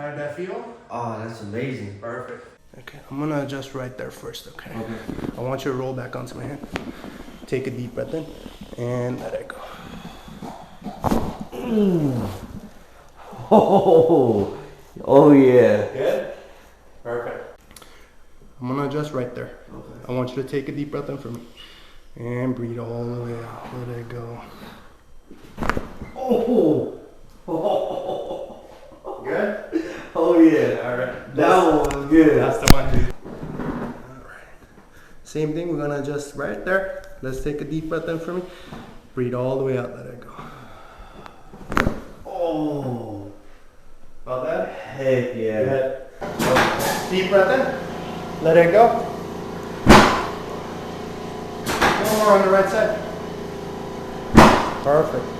How did that feel? Oh, that's amazing. Perfect. Okay, I'm gonna adjust right there first, okay? Okay. I want you to roll back onto my hand. Take a deep breath in and let it go. Oh, oh yeah. Good? Perfect. I'm gonna adjust right there. Okay. I want you to take a deep breath in for me. And breathe all the way out. Let it go. Oh. Oh. Good? Oh yeah. Alright. That one was good. That's the one, dude. Alright. Same thing, we're gonna adjust right there. Let's take a deep breath in for me. Breathe all the way out, let it go. Oh. About that? Heck yeah. Good. Deep breath in. Let it go. One more on the right side. Perfect.